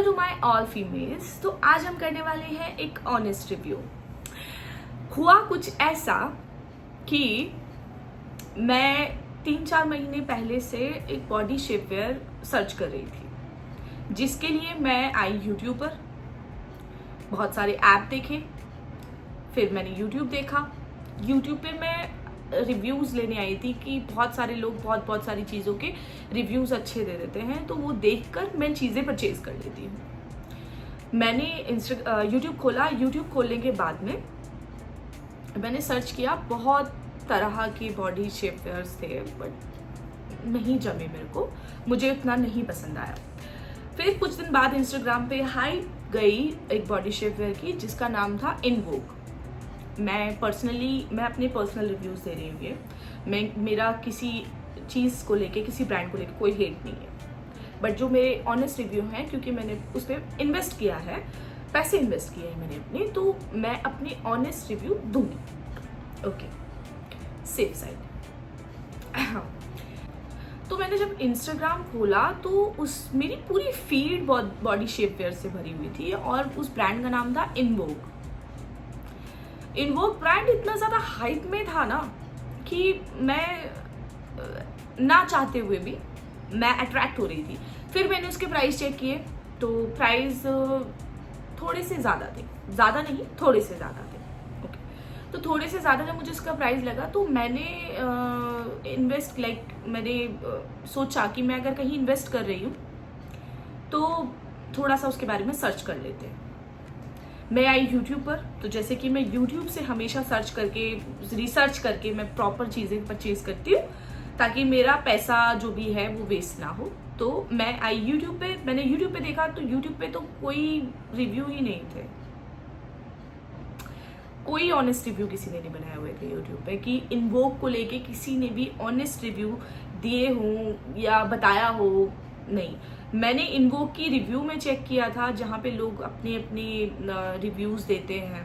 Hello to my all females. तो आज हम करने वाले हैं एक ऑनेस्ट रिव्यू। हुआ कुछ ऐसा कि मैं 3-4 महीने पहले से एक बॉडी शेपवेयर सर्च कर रही थी, जिसके लिए मैं आई यूट्यूब पर, बहुत सारे ऐप देखे, फिर मैंने यूट्यूब देखा। यूट्यूब पे मैं रिव्यूज़ लेने आई थी कि बहुत सारे लोग बहुत सारी चीज़ों के रिव्यूज़ अच्छे दे देते हैं, तो वो देखकर मैं चीज़ें परचेज कर लेती हूँ। मैंने यूट्यूब खोला। यूट्यूब खोलने के बाद में मैंने सर्च किया, बहुत तरह की बॉडी शेपवेयर्स थे, बट नहीं जमे मेरे को, मुझे उतना नहीं पसंद आया। फिर कुछ दिन बाद इंस्टाग्राम पे हाइप गई एक बॉडी शेपवेयर की, जिसका नाम था इनवोक। मैं अपने पर्सनल रिव्यूज़ दे रही हूँ। ये मेरा किसी चीज़ को लेके, किसी ब्रांड को लेके कोई हेट नहीं है, बट जो मेरे ऑनेस्ट रिव्यू हैं, क्योंकि मैंने उस पर इन्वेस्ट किया है, पैसे इन्वेस्ट किए हैं मैंने अपने, तो मैं अपनी ऑनेस्ट रिव्यू दूंगी। Okay, safe side. तो मैंने जब इंस्टाग्राम खोला तो मेरी पूरी फीड बॉडी शेपवेयर से भरी हुई थी, और उस ब्रांड का नाम था इनवोक। इनवोक ब्रांड इतना ज़्यादा हाइप में था ना कि मैं ना चाहते हुए भी मैं अट्रैक्ट हो रही थी। फिर मैंने उसके प्राइस चेक किए, तो प्राइस थोड़े से ज़्यादा थे, ज़्यादा नहीं, थोड़े से ज़्यादा थे। ओके, तो थोड़े से ज़्यादा जब मुझे इसका प्राइस लगा, तो मैंने मैंने सोचा कि मैं अगर कहीं इन्वेस्ट कर रही हूँ तो थोड़ा सा उसके बारे में सर्च कर लेते हैं। मैं आई यूट्यूब पर, तो जैसे कि मैं यूट्यूब से हमेशा रिसर्च करके मैं प्रॉपर चीज़ें परचेज करती हूँ, ताकि मेरा पैसा जो भी है वो वेस्ट ना हो। तो मैं आई यूट्यूब पे, मैंने यूट्यूब पे देखा, तो यूट्यूब पे तो कोई रिव्यू ही नहीं थे, कोई ऑनेस्ट रिव्यू किसी ने नहीं बनाए हुए थे यूट्यूब पे कि इनवोक को लेके किसी ने भी ऑनेस्ट रिव्यू दिए हों या बताया हो। नहीं, मैंने इनवोक की रिव्यू में चेक किया था, जहाँ पे लोग अपने रिव्यूज़ देते हैं,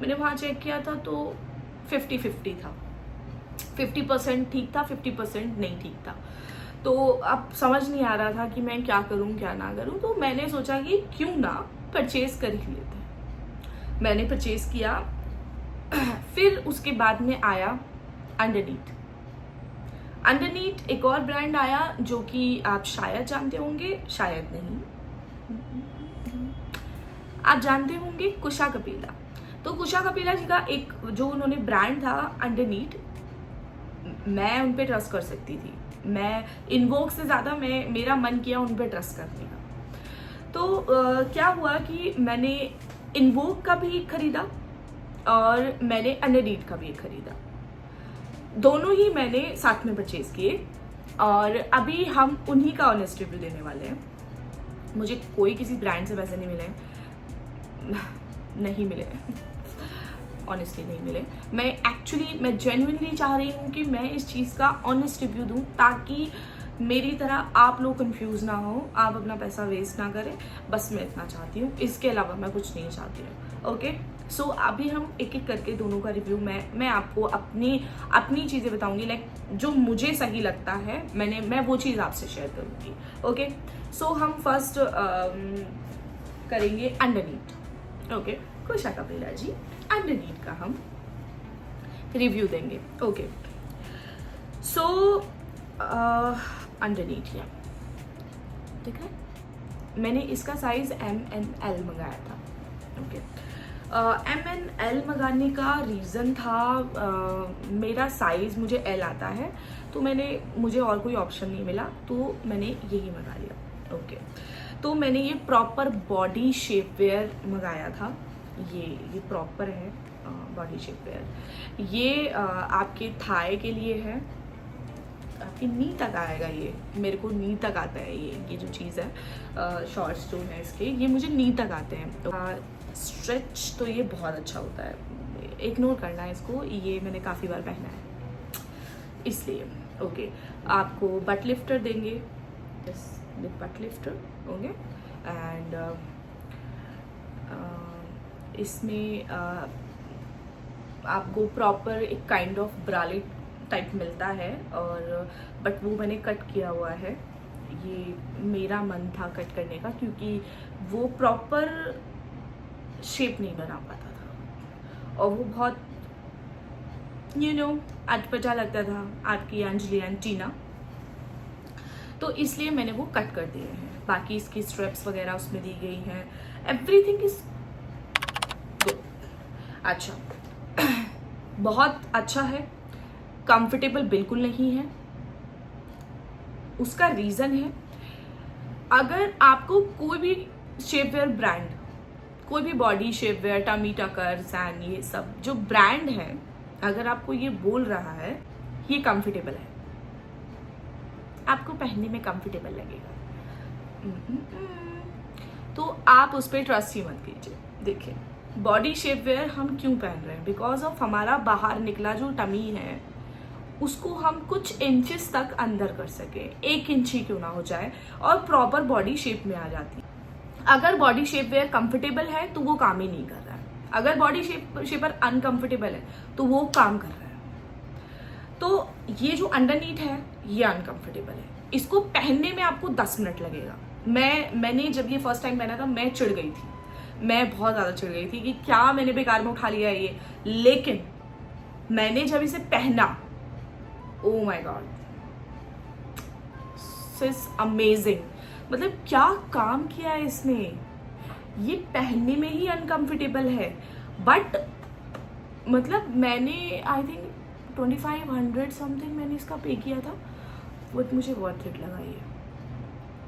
मैंने वहाँ चेक किया था, तो 50-50 था। 50% ठीक था, 50% नहीं ठीक था। तो अब समझ नहीं आ रहा था कि मैं क्या करूँ क्या ना करूँ, तो मैंने सोचा कि क्यों ना परचेज कर ही लेते हैं। मैंने परचेज किया। फिर उसके बाद में आया अंडरनीट एक और ब्रांड आया, जो कि आप शायद जानते होंगे, शायद नहीं, आप जानते होंगे, कुशा कपिला। तो कुशा कपिला जी का एक जो उन्होंने ब्रांड था अंडरनीट, मैं उन पे ट्रस्ट कर सकती थी। मैं इनवोक से ज़्यादा मेरा मन किया उन पे ट्रस्ट करने का। तो क्या हुआ कि मैंने इनवोक का भी एक खरीदा और मैंने अंडरनीट का भी एक खरीदा। दोनों ही मैंने साथ में परचेज किए, और अभी हम उन्हीं का ऑनेस्ट रिव्यू देने वाले हैं। मुझे कोई किसी ब्रांड से पैसे नहीं मिले, नहीं मिले, ऑनेस्टली नहीं मिले। मैं जेन्युइनली चाह रही हूँ कि मैं इस चीज़ का ऑनेस्ट रिव्यू दूँ, ताकि मेरी तरह आप लोग कंफ्यूज ना हो, आप अपना पैसा वेस्ट ना करें। बस मैं इतना चाहती हूँ, इसके अलावा मैं कुछ नहीं चाहती हूँ। ओके, सो अभी हम एक एक करके दोनों का रिव्यू, मैं आपको अपनी चीज़ें बताऊंगी, जो मुझे सही लगता है, मैं वो चीज़ आपसे शेयर करूँगी। ओके, सो हम फर्स्ट करेंगे अंडरनीट। ओके, कुशा कपिला जी, अंडरनीट का हम रिव्यू देंगे। ओके, सो अंडरनीट है, ठीक है। मैंने इसका साइज MNL मंगाया था। ओके, MNL मंगाने का रीज़न था, मेरा साइज़ मुझे L आता है, तो मुझे और कोई ऑप्शन नहीं मिला, तो मैंने यही मंगा लिया। ओके, तो मैंने ये प्रॉपर बॉडी शेपवेयर मंगाया था। ये प्रॉपर है बॉडी शेपवेयर। ये आपके थाई के लिए है, आपकी नी तक आएगा। ये मेरे को नी तक आता है, ये जो चीज़ है, शॉर्ट्स जो है इसके, ये मुझे नी तक आते हैं। तो स्ट्रेच तो ये बहुत अच्छा होता है, इग्नोर करना है इसको, ये मैंने काफ़ी बार पहना है इसलिए। ओके, आपको बट लिफ्टर देंगे, बट लिफ्टर होंगे, एंड इसमें आपको प्रॉपर एक काइंड ऑफ ब्रालेट टाइप मिलता है, और बट वो मैंने कट किया हुआ है, ये मेरा मन था कट करने का, क्योंकि वो प्रॉपर शेप नहीं बना पाता था और वो बहुत अटपटा लगता था आपकी अंजलि एंड टीना, तो इसलिए मैंने वो कट कर दिए हैं। बाकी इसकी स्ट्रेप्स वगैरह उसमें दी गई हैं, एवरीथिंग इज गुड। अच्छा, बहुत अच्छा है, कंफर्टेबल बिल्कुल नहीं है। उसका रीज़न है, अगर आपको कोई भी शेपवेयर ब्रांड, कोई भी बॉडी शेपवेयर, टमी टकर्स एंड ये सब जो ब्रांड है, अगर आपको ये बोल रहा है ये कंफर्टेबल है, आपको पहनने में कंफर्टेबल लगेगा, तो आप उस पर ट्रस्ट ही मत कीजिए। देखिए, बॉडी शेपवेयर हम क्यों पहन रहे हैं? बिकॉज ऑफ हमारा बाहर निकला जो टमी है उसको हम कुछ इंचेस तक अंदर कर सके, 1 इंच ही क्यों ना हो जाए, और प्रॉपर बॉडी शेप में आ जाती है। अगर बॉडी शेपवेयर कंफर्टेबल है तो वो काम ही नहीं कर रहा है, अगर बॉडी शेपर अनकंफर्टेबल है तो वो काम कर रहा है। तो ये जो अंडरनीथ है ये अनकंफर्टेबल है, इसको पहनने में आपको 10 मिनट लगेगा। मैंने जब ये फर्स्ट टाइम पहना था मैं चिढ़ गई थी, मैं बहुत ज़्यादा चिढ़ गई थी कि क्या मैंने बेकार में उठा लिया है ये। लेकिन मैंने जब इसे पहना, oh my God, this amazing. मतलब क्या काम किया है इसने, ये पहनने में ही अनकंफर्टेबल है, बट मतलब मैंने आई थिंक 2500 समथिंग मैंने इसका पे किया था, बट मुझे वर्थ इट लगा ये।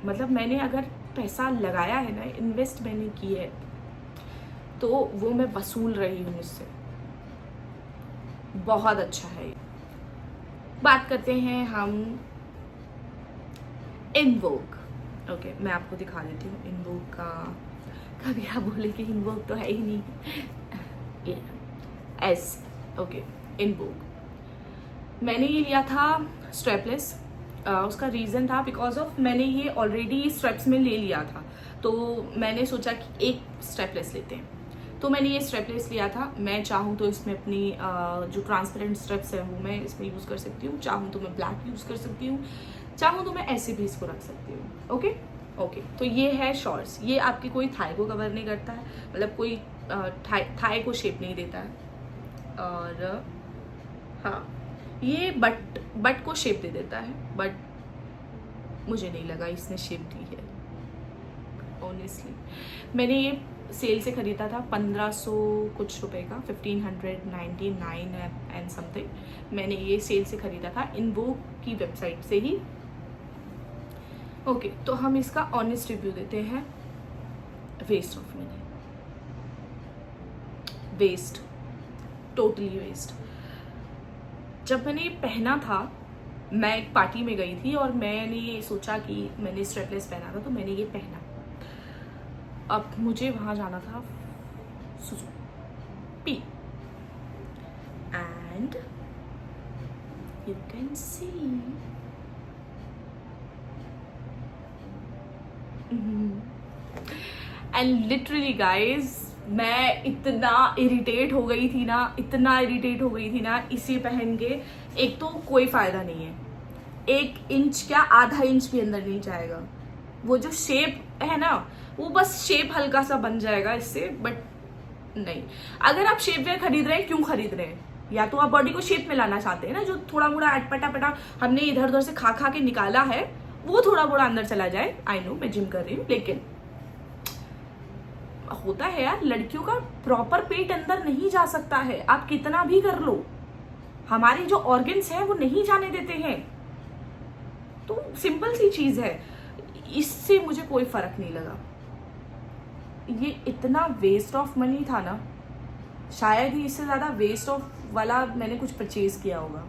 मतलब मैंने अगर पैसा लगाया है ना, इन्वेस्ट मैंने की है, तो वो मैं वसूल रही हूँ इससे। बहुत अच्छा है। बात करते हैं हम इनवोक। ओके, मैं आपको दिखा देती हूँ इनवोक का। कभी आप बोले कि इनवोक तो है ही नहीं, ओके, इनवोक मैंने ये लिया था स्ट्रेपलेस। उसका रीज़न था बिकॉज ऑफ मैंने ये ऑलरेडी स्ट्रेप्स में ले लिया था, तो मैंने सोचा कि एक स्ट्रेपलेस लेते हैं, तो मैंने ये स्ट्रेपलेस लिया था। मैं चाहूँ तो इसमें अपनी जो ट्रांसपेरेंट स्ट्रेप्स है वो मैं इसमें यूज़ कर सकती हूँ, चाहूँ तो मैं ब्लैक यूज़ कर सकती हूँ, चाहूँ तो मैं ऐसे भी इसको रख सकती हूँ। ओके, तो ये है शॉर्ट्स। ये आपकी कोई थाई को कवर नहीं करता है, मतलब कोई थाई को शेप नहीं देता है, और हाँ ये बट को शेप दे देता है, बट मुझे नहीं लगा इसने शेप दी है ऑनेस्टली। मैंने ये सेल से ख़रीदा था 1500 कुछ रुपए का, 1599 एंड समथिंग। मैंने ये सेल से ख़रीदा था इनवोक की वेबसाइट से ही। ओके, तो हम इसका ऑनेस्ट रिव्यू देते हैं। Waste of money, waste, totally waste. जब मैंने ये पहना था, मैं एक पार्टी में गई थी और मैंने सोचा कि मैंने स्ट्रेपलेस पहना था तो मैंने ये पहना। अब मुझे वहाँ जाना था Suzuki, and you can see and literally guys, मैं इतना इरिटेट हो गई थी ना, इसे पहन के। एक तो कोई फायदा नहीं है, 1 इंच क्या आधा इंच भी अंदर नहीं जाएगा। वो जो शेप है ना, वो बस शेप हल्का सा बन जाएगा इससे, बट नहीं। अगर आप शेप वेयर खरीद रहे हैं, क्यों खरीद रहे हैं? या तो आप बॉडी को शेप में लाना चाहते हैं ना, जो थोड़ा मोड़ा अटपटा हमने इधर उधर से खा के निकाला है वो थोड़ा मोड़ा अंदर चला जाए। आई नो मैं जिम कर रही हूँ, लेकिन होता है यार, लड़कियों का प्रॉपर पेट अंदर नहीं जा सकता है, आप कितना भी कर लो, हमारे जो ऑर्गन्स हैं वो नहीं जाने देते हैं। तो सिंपल सी चीज है, इससे मुझे कोई फर्क नहीं लगा। ये इतना वेस्ट ऑफ मनी था ना, शायद ही इससे ज्यादा वेस्ट ऑफ वाला मैंने कुछ परचेज किया होगा।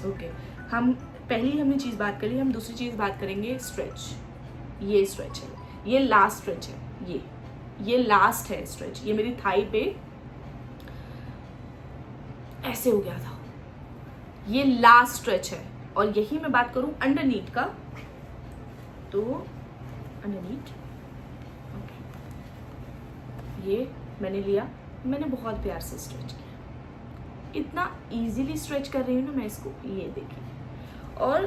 ओके, हम पहली हमने चीज बात करी, हम दूसरी चीज बात करेंगे स्ट्रेच। ये स्ट्रेच है, ये लास्ट स्ट्रेच है, ये लास्ट है स्ट्रेच। ये मेरी थाई पे ऐसे हो गया था, ये लास्ट स्ट्रेच है। और यही मैं बात करूं अंडरनीथ का, तो अंडरनीथ ये मैंने लिया, मैंने बहुत प्यार से स्ट्रेच किया, इतना इजीली स्ट्रेच कर रही हूँ ना मैं इसको, ये देखिए। और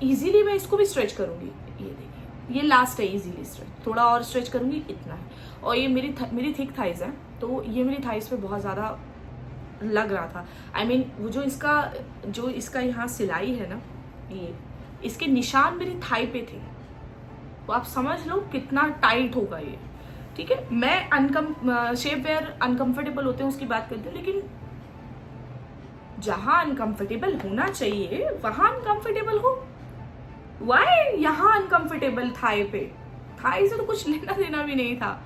इजीली मैं इसको भी स्ट्रेच करूंगी, ये देखिए ये लास्ट है इजीली स्ट्रेच, थोड़ा और स्ट्रेच करूंगी, इतना है। और ये मेरी थिक थाइज है, तो ये मेरी थाइज पे बहुत ज़्यादा लग रहा था। I mean, वो जो इसका यहाँ सिलाई है ना, ये इसके निशान मेरी थाई पे थे, तो आप समझ लो कितना टाइट होगा ये। ठीक है, मैं शेप वेयर अनकंफर्टेबल होते हैं उसकी बात करती हूँ, लेकिन जहां अनकंफर्टेबल होना चाहिए वहां अनकंफर्टेबल हो। वाई यहाँ अनकंफर्टेबल थाई पे? थाई से तो कुछ लेना देना भी नहीं था।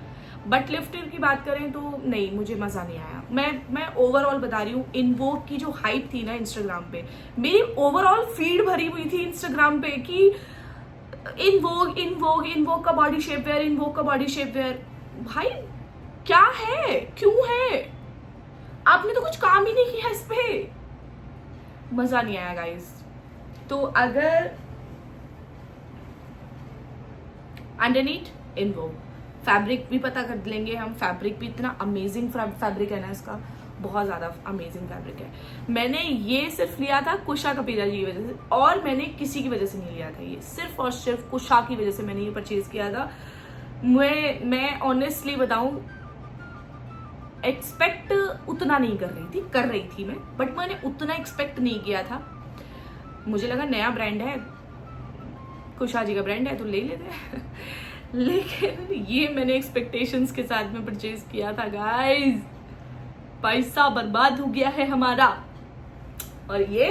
बट लिफ्टर की बात करें तो नहीं, मुझे मजा नहीं आया। मैं ओवरऑल बता रही हूँ, इनवोक की जो हाइप थी ना इंस्टाग्राम पे, मेरी ओवरऑल फीड भरी हुई थी इंस्टाग्राम पे कि इनवोक का बॉडी शेप वेयर, इनवोक का बॉडी शेप वेयर। भाई क्या है, क्यों है? आपने तो कुछ काम ही नहीं किया इस पे। मजा नहीं आया गाइस। तो अगर अंडरनीथ इनवोक, फैब्रिक भी पता कर लेंगे हम। फैब्रिक भी इतना अमेजिंग फैब्रिक है ना इसका, बहुत ज़्यादा अमेजिंग फैब्रिक है। मैंने ये सिर्फ लिया था कुशा कपिला जी की वजह से, और मैंने किसी की वजह से नहीं लिया था। ये सिर्फ और सिर्फ कुशा की वजह से मैंने ये परचेज किया था। मैं ऑनेस्टली बताऊं, एक्सपेक्ट उतना नहीं कर रही थी मैं, बट मैंने उतना एक्सपेक्ट नहीं किया था। मुझे लगा नया ब्रांड है, कुशा जी का ब्रांड है तो ले लेते हैं लेकिन ये मैंने एक्सपेक्टेशंस के साथ में परचेज किया था गाइस। पैसा बर्बाद हो गया है हमारा। और ये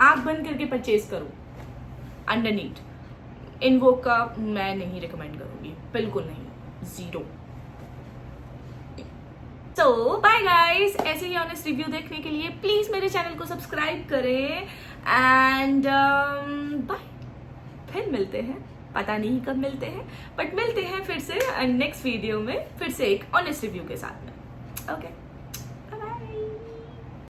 आंख बंद करके परचेज करो। अंडरनीथ इनवोक का मैं नहीं रिकमेंड करूंगी, बिल्कुल नहीं, 0। तो बाय गाइस, ऐसे ही ऑनेस्ट रिव्यू देखने के लिए प्लीज मेरे चैनल को सब्सक्राइब करें एंड बाय। फिर मिलते हैं, पता नहीं कब मिलते हैं, बट मिलते हैं फिर से नेक्स्ट वीडियो में, फिर से एक ऑनेस्ट रिव्यू के साथ में। Okay, bye bye.